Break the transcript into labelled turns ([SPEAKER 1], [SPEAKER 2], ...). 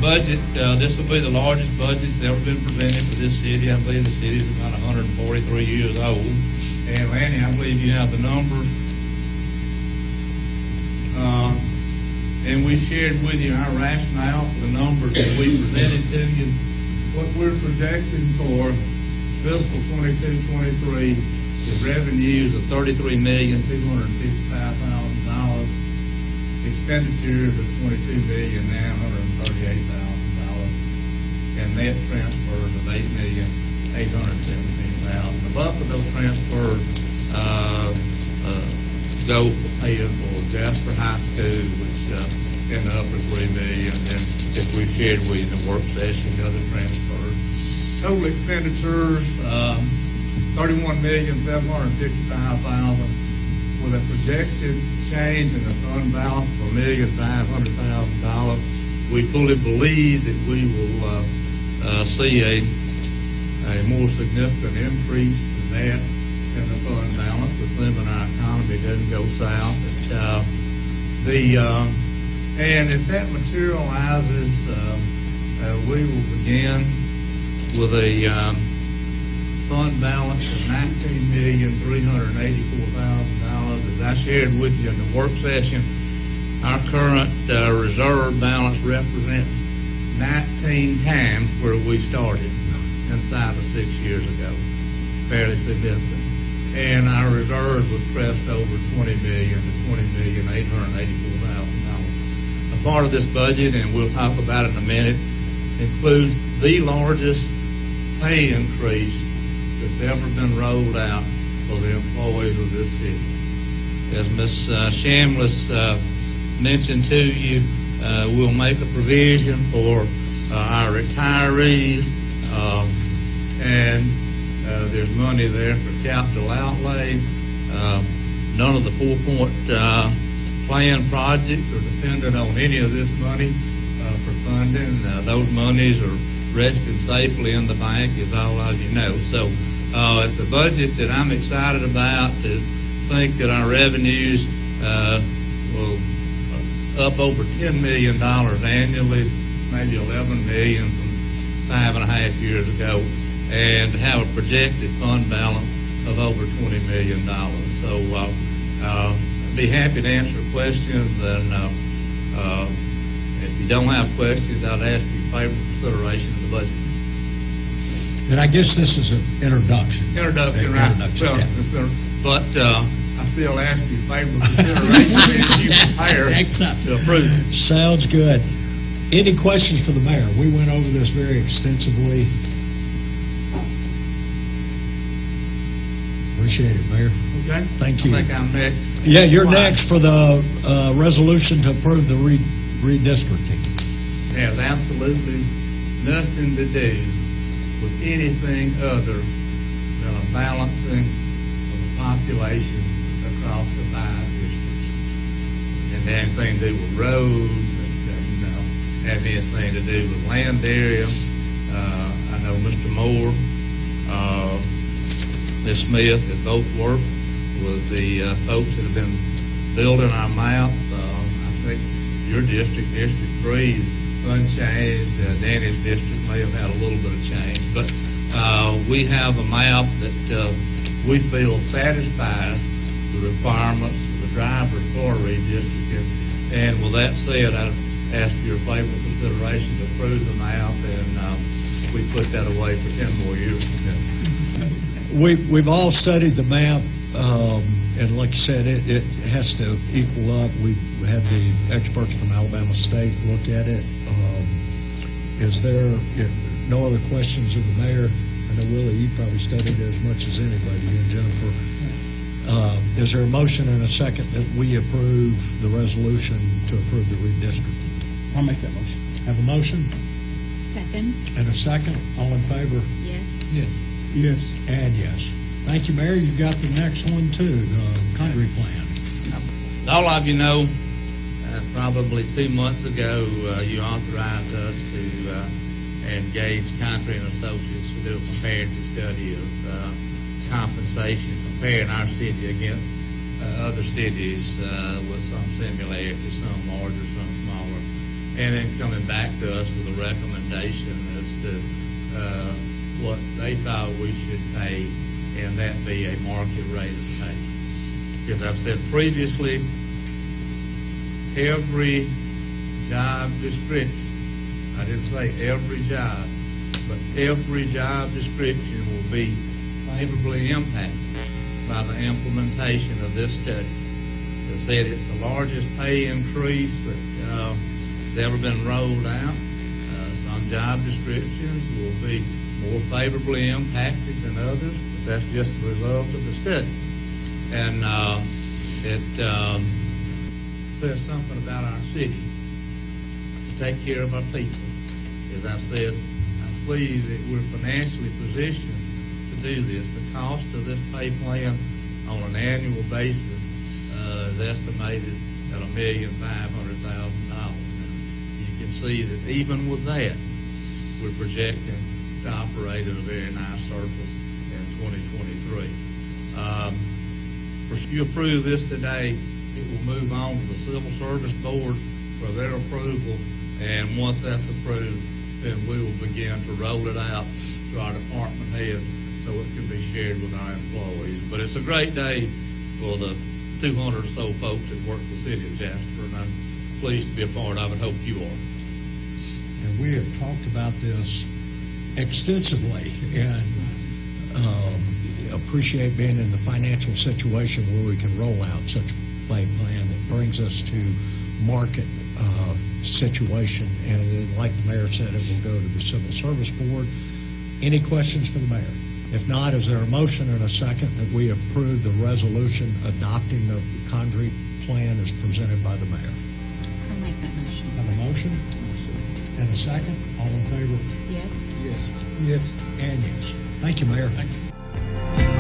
[SPEAKER 1] budget, this will be the largest budget that's ever been presented for this city. I believe the city's about 143 years old. And Lanny, I believe you have the numbers. And we shared with you our rationale for the numbers that we presented to you. What we're projecting for fiscal 22-23 is revenues of $33,255,000, expenditures of $22,938,000, and net transfers of $8,817,000. The bulk of those transfers go for paying for Jasper High School, which in the upper $3 million, and if we shared with you in the work session, other transfers. Total expenditures, $31,755,000, with a projected change in the fund balance of $1,500,000. We fully believe that we will see a more significant increase than that in the fund balance, assuming our economy doesn't go south. And if that materializes, we will begin with a fund balance of $19,384,000. As I shared with you in the work session, our current reserve balance represents 19 times where we started inside of 6 years ago. Fairly significant. And our reserves was pressed over $20 million to $20,884,000. A part of this budget, and we'll talk about it in a minute, includes the largest pay increase that's ever been rolled out for the employees of this city. As Ms. Shamliss mentioned to you, we'll make a provision for our retirees, and there's money there for capital outlay. None of the 4-point plan projects are dependent on any of this money for funding. Those monies are resting safely in the bank, as all of you know. So it's a budget that I'm excited about, to think that our revenues will up over $10 million annually, maybe $11 million from 5.5 years ago, and have a projected fund balance of over $20 million. So I'd be happy to answer questions, and if you don't have questions, I'd ask for your favorable consideration of the budget.
[SPEAKER 2] And I guess this is an introduction.
[SPEAKER 1] Introduction, right?
[SPEAKER 2] Introduction,
[SPEAKER 1] well, yeah. But I still ask you favorable consideration if you prepare to approve it.
[SPEAKER 2] Sounds good. Any questions for the mayor? We went over this very extensively. Appreciate it, Mayor.
[SPEAKER 1] Okay.
[SPEAKER 2] Thank you.
[SPEAKER 1] I think I'm next.
[SPEAKER 2] Yeah, you're next for the resolution to approve the redistricting.
[SPEAKER 1] It has absolutely nothing to do with anything other than a balancing of the population across the 5 districts. And anything to do with roads, and have anything to do with land area. I know Mr. Moore, Ms. Smith have both worked with the folks that have been building our map. I think your district, District 3, is unchanged. Danny's district may have had a little bit of change. But we have a map that we feel satisfies the requirements of the drivers for redistricting. And with that said, I ask for your favorable consideration to approve the map, and we put that away for 10 more years.
[SPEAKER 2] We've all studied the map, and like you said, it has to equal up. We had the experts from Alabama State look at it. Is there no other questions of the mayor? I know, Willie, you probably studied it as much as anybody, you and Jennifer. Is there a motion and a second that we approve the resolution to approve the redistricting?
[SPEAKER 3] I'll make that motion.
[SPEAKER 2] Have a motion?
[SPEAKER 4] Second.
[SPEAKER 2] And a second? All in favor?
[SPEAKER 4] Yes.
[SPEAKER 3] Yeah. Yes.
[SPEAKER 2] And yes. Thank you, Mayor. You got the next one, too, the country plan.
[SPEAKER 1] All of you know, probably 2 months ago, you authorized us to engage Country and Associates to do a comparative study of compensation, comparing our city against other cities with some similarities, some larger, some smaller. and then coming back to us with a recommendation as to what they thought we should pay, and that be a market rate of pay. As I've said previously, every job description, I didn't say every job, but every job description will be favorably impacted by the implementation of this study. As I said, it's the largest pay increase that's ever been rolled out. Some job descriptions will be more favorably impacted than others, but that's just the result of the study. And it says something about our city to take care of our people. As I've said, I'm pleased that we're financially positioned to do this. The cost of this pay plan on an annual basis is estimated at $1,500,000. You can see that even with that, we're projecting to operate at a very nice surplus in 2023. If you approve this today, it will move on to the Civil Service Board for their approval, and once that's approved, then we will begin to roll it out to our department heads so it can be shared with our employees. But it's a great day for the 200 or so folks that work for the city of Jasper, and I'm pleased to be a part of it. Hope you are.
[SPEAKER 2] And we have talked about this extensively, and appreciate being in the financial situation where we can roll out such a pay plan that brings us to market situation. And like the mayor said, it will go to the Civil Service Board. Any questions for the mayor? If not, is there a motion and a second that we approve the resolution adopting the Condrete plan as presented by the mayor?
[SPEAKER 4] I'll make that motion.
[SPEAKER 2] Have a motion and a second. All in favor?
[SPEAKER 4] Yes.
[SPEAKER 3] Yes.
[SPEAKER 2] And yes. Thank you, Mayor.
[SPEAKER 3] Thank you.